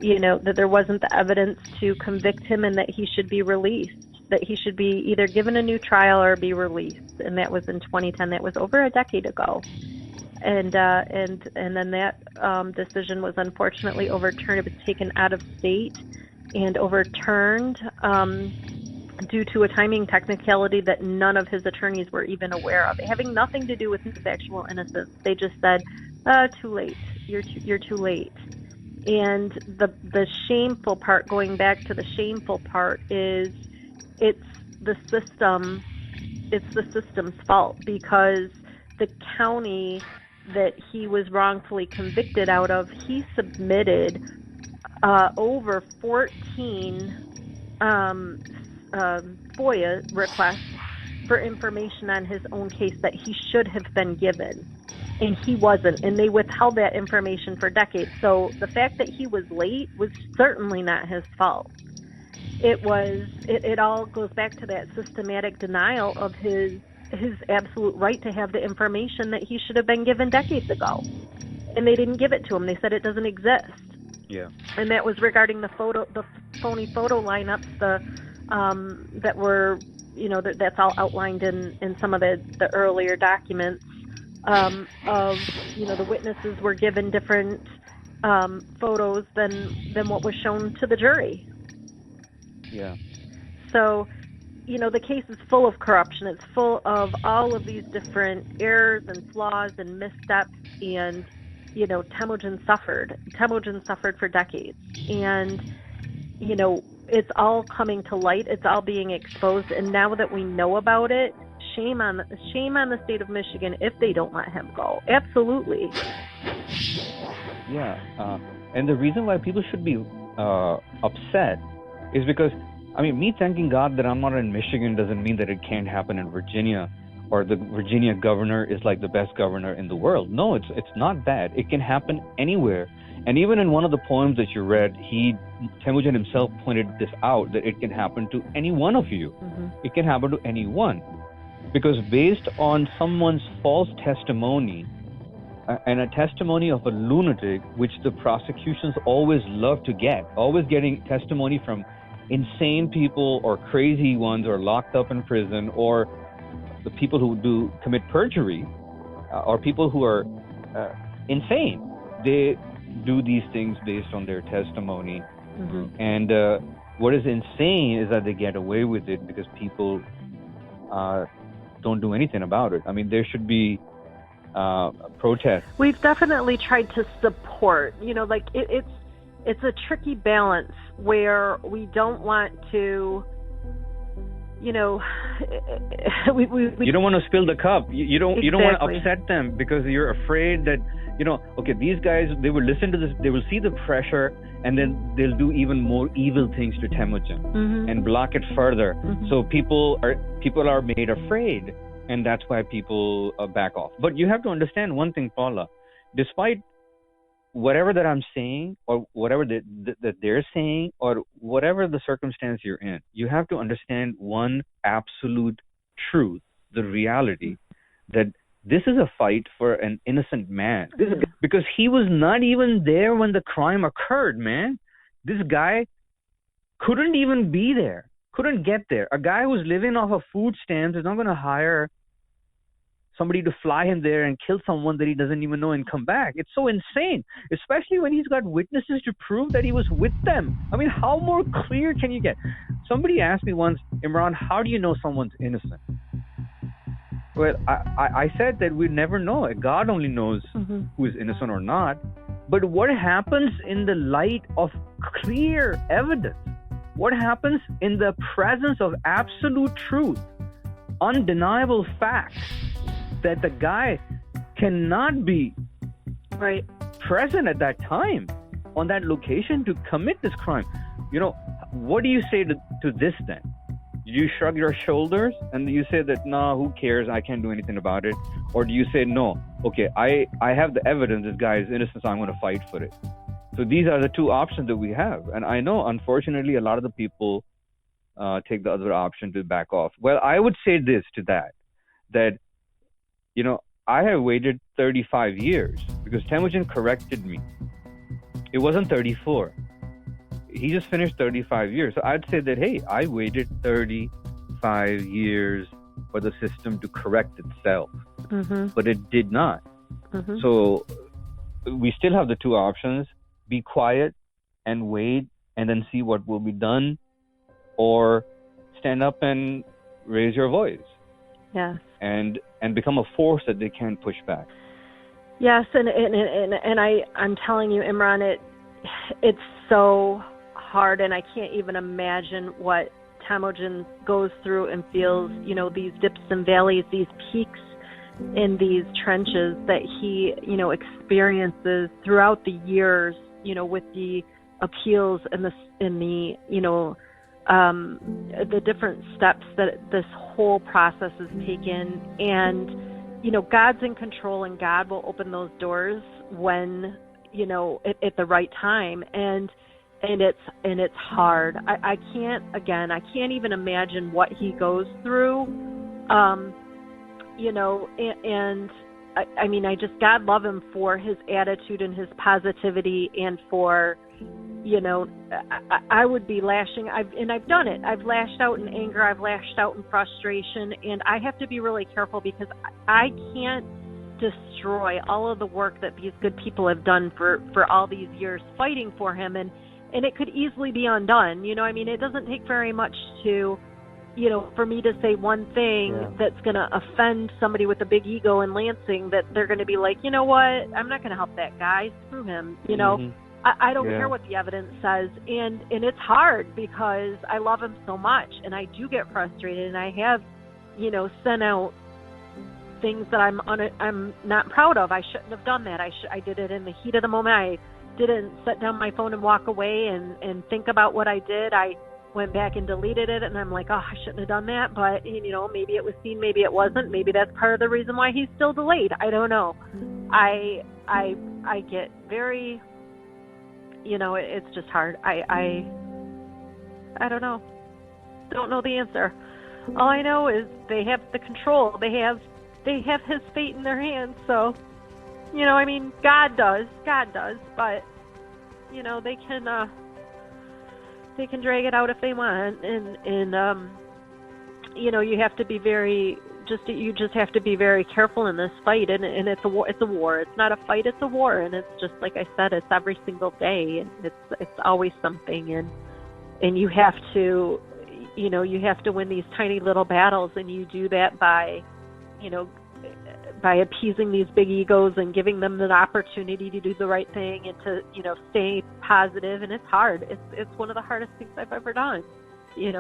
that there wasn't the evidence to convict him and that he should be released, that he should be either given a new trial or be released. And that was in 2010. That was over a decade ago. And then that decision was unfortunately overturned. It was taken out of state and overturned due to a timing technicality that none of his attorneys were even aware of, having nothing to do with his actual innocence. They just said, too late. You're too late. And the shameful part, going back to the shameful part, is it's the system's fault, because the county that he was wrongfully convicted out of, he submitted over 14 FOIA requests for information on his own case that he should have been given, and he wasn't, and they withheld that information for decades. So the fact that he was late was certainly not his fault. It all goes back to that systematic denial of his absolute right to have the information that he should have been given decades ago, and they didn't give it to him. They said it doesn't exist. Yeah. And that was regarding the phony photo lineups, that were, that's all outlined in some of the earlier documents, of, the witnesses were given different photos than what was shown to the jury. Yeah. So, the case is full of corruption. It's full of all of these different errors and flaws and missteps, and Temujin suffered for decades, and it's all coming to light. It's all being exposed, and now that we know about it, shame on the state of Michigan if they don't let him go. Absolutely. Yeah, and the reason why people should be upset is because, me thanking God that I'm not in Michigan doesn't mean that it can't happen in Virginia, or the Virginia governor is like the best governor in the world. No, it's not that. It can happen anywhere. And even in one of the poems that you read, Temujin himself pointed this out, that it can happen to any one of you. Mm-hmm. It can happen to anyone. Because based on someone's false testimony, and a testimony of a lunatic, which the prosecutions always love to get, always getting testimony from insane people or crazy ones or locked up in prison, or the people who commit perjury, or people who are insane. do these things based on their testimony. Mm-hmm. And what is insane is that they get away with it because people don't do anything about it. I mean, there should be protests. We've definitely tried to support, like it's a tricky balance where we don't want to, we you don't want to spill the cup. You don't want to Exactly. upset them because you're afraid that, okay, these guys, they will listen to this, they will see the pressure, and then they'll do even more evil things to Temujin Mm-hmm. and block it further. Mhm. So people are made afraid, and that's why people back off. But you have to understand one thing, Paula. Despite whatever that I'm saying, or whatever that they're saying, or whatever the circumstance you're in, you have to understand one absolute truth, the reality, that this is a fight for an innocent man. Because he was not even there when the crime occurred, man. This guy couldn't even be there, couldn't get there. A guy who's living off of food stamps is not going to hire somebody to fly him there and kill someone that he doesn't even know and come back. It's so insane, especially when he's got witnesses to prove that he was with them. I mean, how more clear can you get? Somebody asked me once, Imran, how do you know someone's innocent? Well, I said that we never know. God only knows Mm-hmm. who is innocent or not. But what happens in the light of clear evidence? What happens in the presence of absolute truth, undeniable facts, that the guy cannot be Right. present at that time on that location to commit this crime? What do you say to this then? Do you shrug your shoulders and you say that, no, who cares, I can't do anything about it? Or do you say, no, okay, I have the evidence, this guy is innocent, so I'm going to fight for it? So these are the two options that we have. And I know, unfortunately, a lot of the people take the other option to back off. Well, I would say this to that I have waited 35 years because Temujin corrected me. It wasn't 34. He just finished 35 years. So I'd say that, hey, I waited 35 years for the system to correct itself, Mm-hmm. but it did not. Mm-hmm. So we still have the two options: be quiet and wait and then see what will be done, or stand up and raise your voice Yes. and become a force that they can't push back. Yes, and I'm telling you, Imran, it's so hard, and I can't even imagine what Temujin goes through and feels, these dips and valleys, these peaks in these trenches that he, experiences throughout the years, with the appeals and the different steps that this whole process is taken. And, God's in control, and God will open those doors when, at the right time. And it's hard. I can't even imagine what he goes through. God love him for his attitude and his positivity, and for, I would be lashing. I've done it. I've lashed out in anger. I've lashed out in frustration, and I have to be really careful because I can't destroy all of the work that these good people have done for all these years fighting for him, and it could easily be undone. It doesn't take very much to, for me to say one thing that's going to offend somebody with a big ego in Lansing, that they're going to be like, you know what, I'm not going to help that guy, screw him. Mm-hmm. I don't care what the evidence says, and it's hard because I love him so much, and I do get frustrated, and I have, sent out things that I'm not proud of. I shouldn't have done that. I did it in the heat of the moment. I didn't set down my phone and walk away and think about what I did. I went back and deleted it, and I'm like, oh, I shouldn't have done that. But, maybe it was seen, maybe it wasn't. Maybe that's part of the reason why he's still delayed. I don't know. I get very, it's just hard. I don't know. Don't know the answer. All I know is they have the control. They have his fate in their hands. So, God does, but, they can drag it out if they want, and you have to be very you just have to be very careful in this fight, and it's a war. It's a war. It's not a fight. It's a war, and it's just like I said. It's every single day, and it's always something, and you have to, you have to win these tiny little battles, and you do that by, by appeasing these big egos and giving them the opportunity to do the right thing and to, stay positive. And it's hard. It's one of the hardest things I've ever done,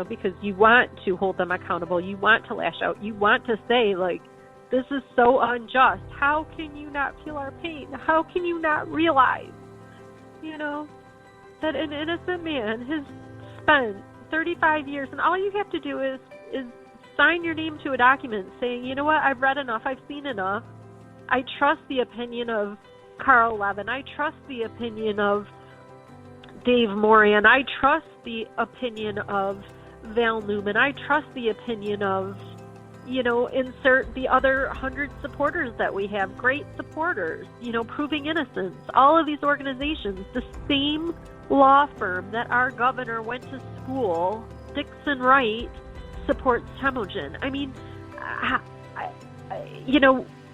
because you want to hold them accountable. You want to lash out. You want to say, like, this is so unjust. How can you not feel our pain? How can you not realize, that an innocent man has spent 35 years, and all you have to do is sign your name to a document saying, you know what, I've read enough, I've seen enough. I trust the opinion of Carl Levin. I trust the opinion of Dave Moran. I trust the opinion of Val Newman. I trust the opinion of, insert the other 100 supporters that we have, great supporters, Proving Innocence, all of these organizations, the same law firm that our governor went to school, Dixon Wright, supports Temujin. I mean,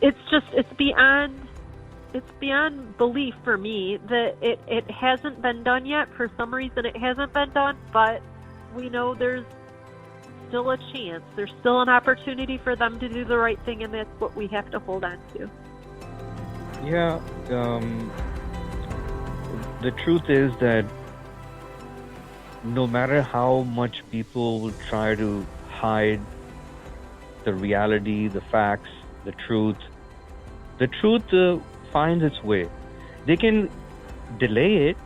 it's beyond belief for me that it hasn't been done yet. For some reason it hasn't been done, but we know there's still a chance. There's still an opportunity for them to do the right thing, and that's what we have to hold on to. Yeah, the truth is that no matter how much people will try to hide the reality, the facts, the truth finds its way. They can delay it,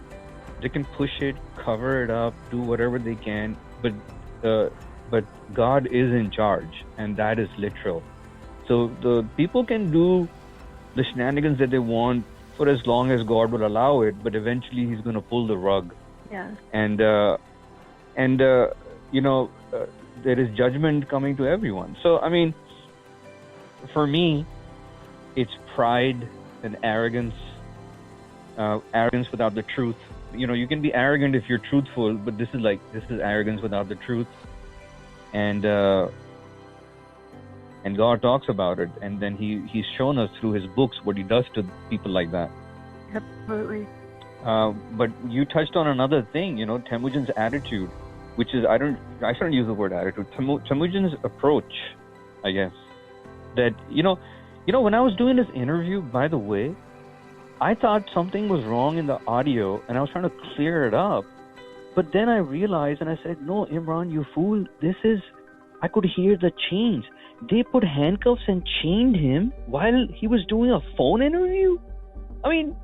they can push it, cover it up, do whatever they can, but God is in charge, and that is literal. So the people can do the shenanigans that they want for as long as God will allow it, but eventually He's going to pull the rug. Yeah. And there is judgment coming to everyone. So, I mean, for me, it's pride and arrogance without the truth. You can be arrogant if you're truthful, but this is arrogance without the truth. And God talks about it, and then He's shown us through His books what He does to people like that. Absolutely. But you touched on another thing, Temujin's attitude, which is, I shouldn't use the word attitude, Temujin's approach, I guess. That, when I was doing this interview, by the way, I thought something was wrong in the audio, and I was trying to clear it up. But then I realized, and I said, no, Imran, you fool, I could hear the chains. They put handcuffs and chained him while he was doing a phone interview? I mean,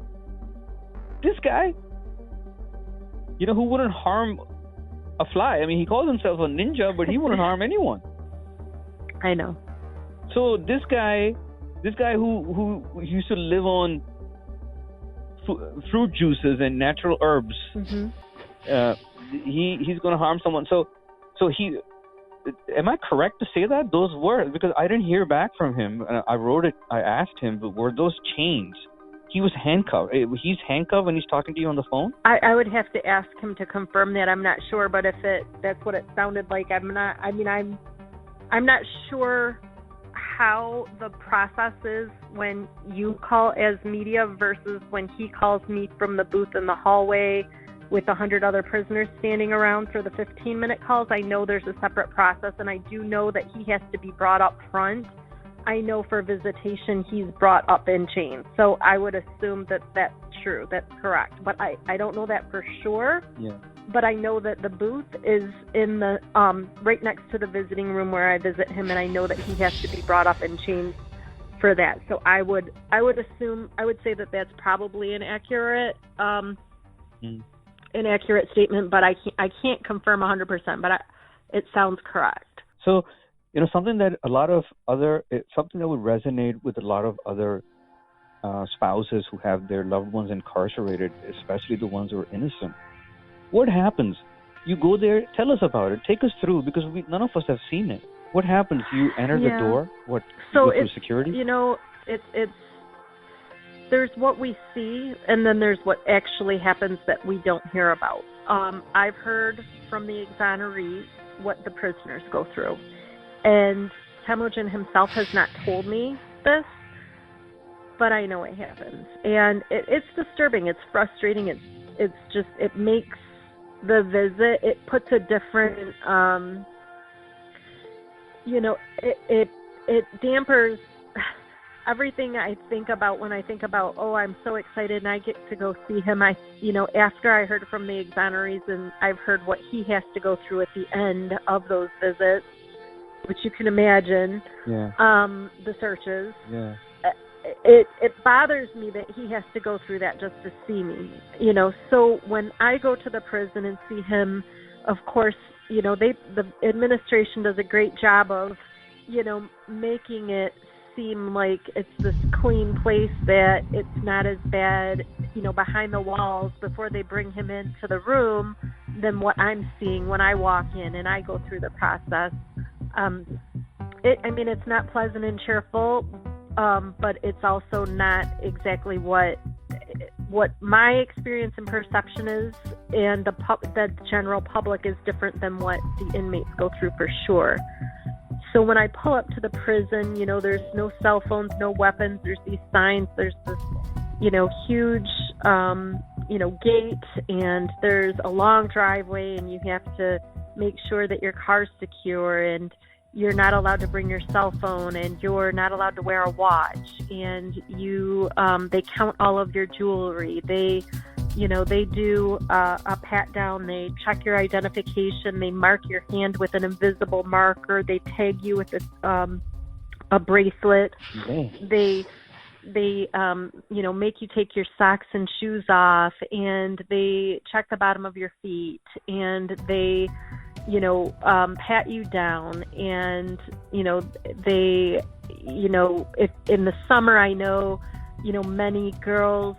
this guy, who wouldn't harm a fly. I mean, he calls himself a ninja, but he wouldn't harm anyone. I know. So this guy who used to live on fruit juices and natural herbs, mm-hmm. He's going to harm someone. So he, am I correct to say that those words? Because I didn't hear back from him. I wrote it. I asked him, but were those chains? He was handcuffed. He's handcuffed when he's talking to you on the phone? I would have to ask him to confirm that. I'm not sure, but if that's what it sounded like, I'm not sure how the process is when you call as media versus when he calls me from the booth in the hallway with 100 other prisoners standing around for the 15-minute calls. I know there's a separate process, and I do know that he has to be brought up front. I know for visitation he's brought up in chains. So I would assume that that's true. That's correct. But I don't know that for sure. Yeah. But I know that the booth is in the right next to the visiting room where I visit him, and I know that he has to be brought up in chains for that. So I would say that that's probably an accurate statement, but I can't confirm 100%, but it sounds correct. So, something that something that would resonate with a lot of other spouses who have their loved ones incarcerated, especially the ones who are innocent. What happens? You go there, tell us about it, take us through, because none of us have seen it. What happens? You enter the door, you go through security? It's there's what we see, and then there's what actually happens that we don't hear about. I've heard from the exonerees what the prisoners go through. And Temujin himself has not told me this, but I know it happens. And it's disturbing. It's frustrating. It makes the visit, it puts a different, it dampers everything I think about when I think about, oh, I'm so excited and I get to go see him. After I heard from the exonerees and I've heard what he has to go through at the end of those visits, which you can imagine, the searches. Yeah. It bothers me that he has to go through that just to see me, So when I go to the prison and see him, of course, the administration does a great job of, making it seem like it's this clean place, that it's not as bad, behind the walls before they bring him into the room than what I'm seeing when I walk in and I go through the process. It's not pleasant and cheerful, but it's also not exactly what my experience and perception is, and the general public is different than what the inmates go through for sure. So when I pull up to the prison, there's no cell phones, no weapons, there's these signs, there's this, huge, gate, and there's a long driveway, and you have to make sure that your car's secure, and you're not allowed to bring your cell phone, and you're not allowed to wear a watch, and they count all of your jewelry. They do a pat down, they check your identification, they mark your hand with an invisible marker, they tag you with a bracelet. Mm-hmm. They make you take your socks and shoes off, and they check the bottom of your feet, and they pat you down, and they if in the summer, I know many girls,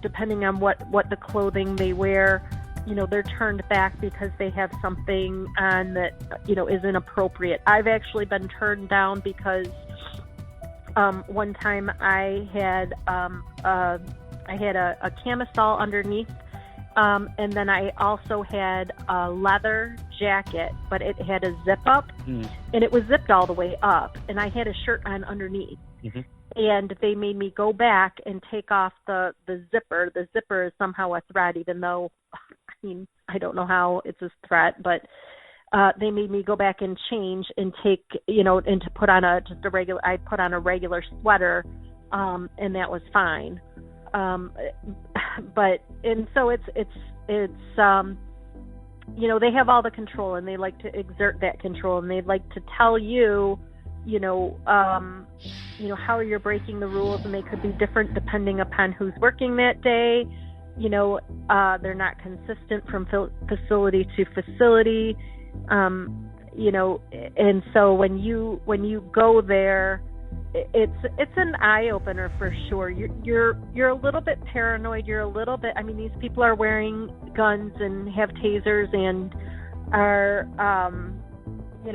depending on what the clothing they wear, they're turned back because they have something on that is inappropriate. I've actually been turned down because one time I had a camisole underneath, and then I also had a leather jacket, but it had a zip up, and it was zipped all the way up, and I had a shirt on underneath. Mm-hmm. And they made me go back and take off the zipper. The zipper is somehow a threat, even though, I don't know how it's a threat, but they made me go back and change and take, and to put on I put on a regular sweater, and that was fine. So it's they have all the control, and they like to exert that control, and they'd like to tell you, how you're breaking the rules, and they could be different depending upon who's working that day. They're not consistent from facility to facility. And so when you go there, it's an eye opener for sure. You're a little bit paranoid. You're a little bit. These people are wearing guns and have tasers and are.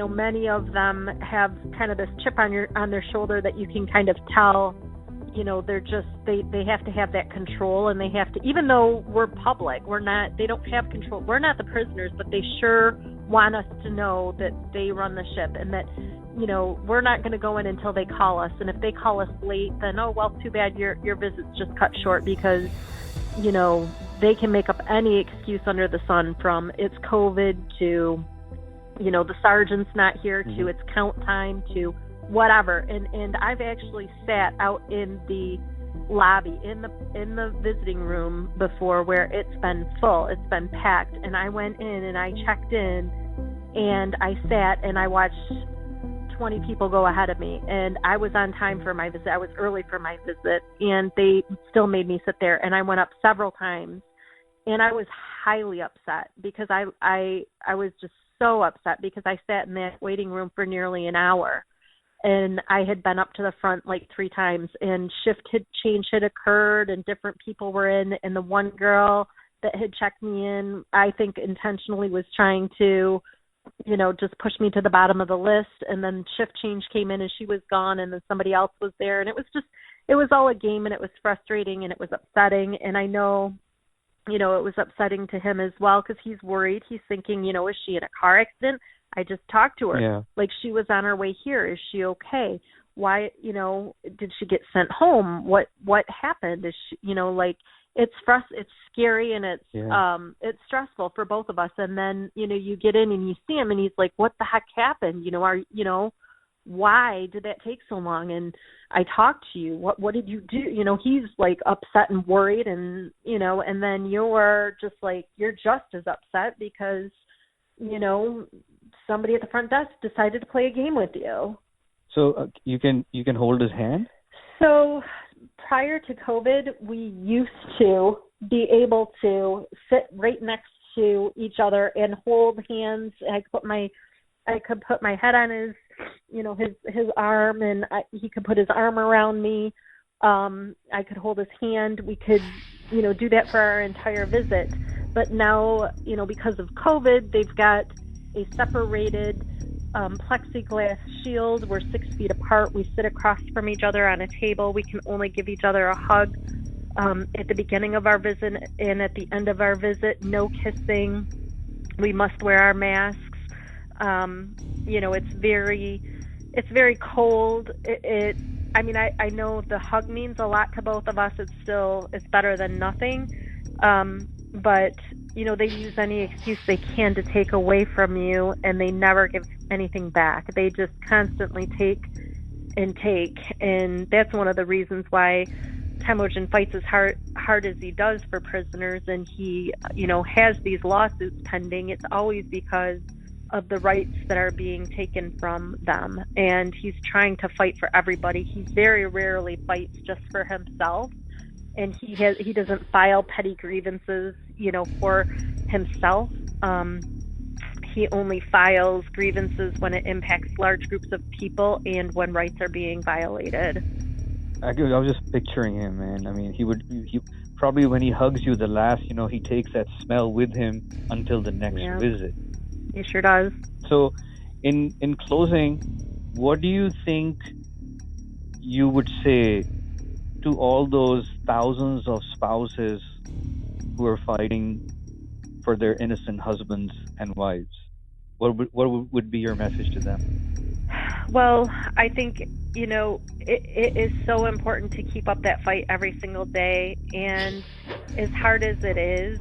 Many of them have kind of this chip on their shoulder that you can kind of tell, they're just, they have to have that control, and they have to, even though we're public, they don't have control. We're not the prisoners, but they sure want us to know that they run the ship, and that, we're not going to go in until they call us. And if they call us late, then, oh, well, too bad your visit's just cut short, because, they can make up any excuse under the sun, from it's COVID to, the sergeant's not here, to it's count time, to whatever. And I've actually sat out in the lobby, in the visiting room before, where it's been full, it's been packed, and I went in and I checked in, and I sat and I watched 20 people go ahead of me, and I was on time for my visit. I was early for my visit, and they still made me sit there, and I went up several times, and I was highly upset, because I was just so upset, because I sat in that waiting room for nearly an hour, and I had been up to the front like 3 times, and shift change had occurred, and different people were in, and the one girl that had checked me in, I think intentionally was trying to, just push me to the bottom of the list, and then shift change came in and she was gone, and then somebody else was there, and it was all a game, and it was frustrating, and it was upsetting. And I know it was upsetting to him as well because he's worried. He's thinking, is she in a car accident? I just talked to her. Yeah. Like, she was on her way here. Is she okay? Why, did she get sent home? What happened? Is she, it's scary and it's stressful for both of us. And then, you get in and you see him and he's like, what the heck happened? Why did that take so long? And I talked to you. What did you do? He's like upset and worried and, and then you're just like, you're just as upset because, somebody at the front desk decided to play a game with you. So you can hold his hand? So prior to COVID, we used to be able to sit right next to each other and hold hands. I could put my head on his arm, and he could put his arm around me. I could hold his hand. We could, do that for our entire visit. But now, because of COVID, they've got a separated plexiglass shield. We're 6 feet apart. We sit across from each other on a table. We can only give each other a hug at the beginning of our visit and at the end of our visit. No kissing. We must wear our masks. It's very cold. I know the hug means a lot to both of us. It's better than nothing. But they use any excuse they can to take away from you, and they never give anything back. They just constantly take, and that's one of the reasons why Temujin fights as hard as he does for prisoners, and he, has these lawsuits pending. It's always because of the rights that are being taken from them, and he's trying to fight for everybody. He very rarely fights just for himself, and he doesn't file petty grievances, for himself. He only files grievances when it impacts large groups of people and when rights are being violated. I was just picturing him, man. I mean, he probably, when he hugs you the last, he takes that smell with him until the next visit. He sure does. So, in closing, what do you think you would say to all those thousands of spouses who are fighting for their innocent husbands and wives? What would be your message to them? Well, I think, it is so important to keep up that fight every single day. And as hard as it is,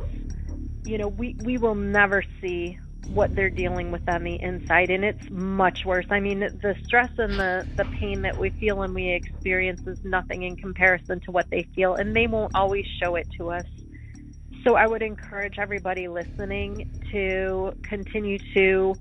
we will never see what they're dealing with on the inside, and it's much worse. I mean, the stress and the pain that we feel and we experience is nothing in comparison to what they feel, and they won't always show it to us. So I would encourage everybody listening to continue to,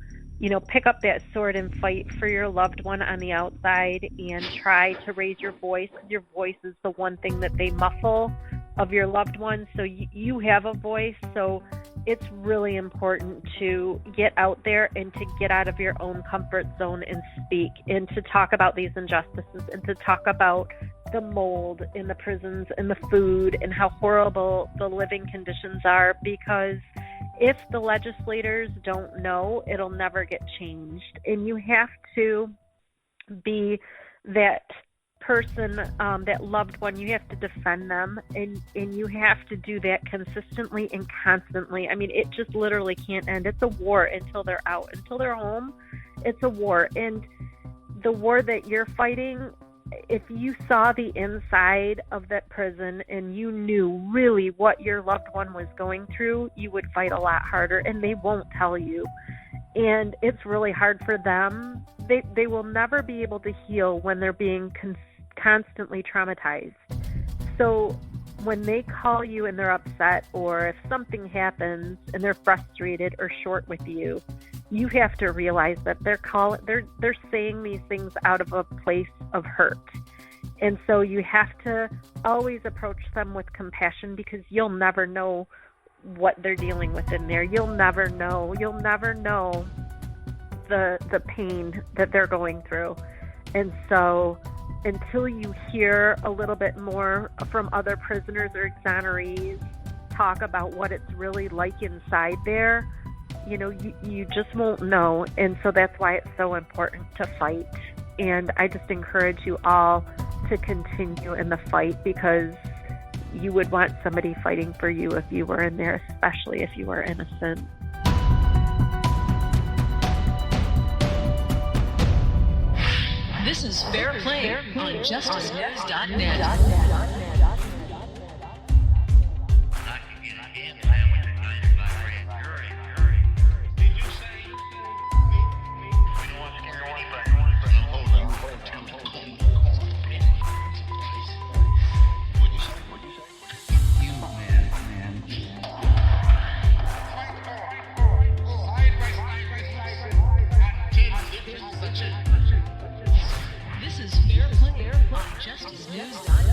pick up that sword and fight for your loved one on the outside, and try to raise your voice. Your voice is the one thing that they muffle of your loved one, so you have a voice. So it's really important to get out there and to get out of your own comfort zone and speak, and to talk about these injustices, and to talk about the mold in the prisons and the food and how horrible the living conditions are, because if the legislators don't know, it'll never get changed. And you have to be that person, that loved one. You have to defend them, and you have to do that consistently and constantly. I mean, it just literally can't end. It's a war until they're out. Until they're home, it's a war. And the war that you're fighting, if you saw the inside of that prison and you knew really what your loved one was going through, you would fight a lot harder, and they won't tell you. And it's really hard for them. They will never be able to heal when they're being constantly traumatized. So when they call you and they're upset, or if something happens and they're frustrated or short with you, you have to realize that they're saying these things out of a place of hurt. And so you have to always approach them with compassion, because you'll never know what they're dealing with in there. You'll never know the pain that they're going through. And so until you hear a little bit more from other prisoners or exonerees talk about what it's really like inside there, you just won't know. And so that's why it's so important to fight. And I just encourage you all to continue in the fight, because you would want somebody fighting for you if you were in there, especially if you were innocent. This is FairPlay on JusticeNews.net. This is FairPlay on JusticeNews.net.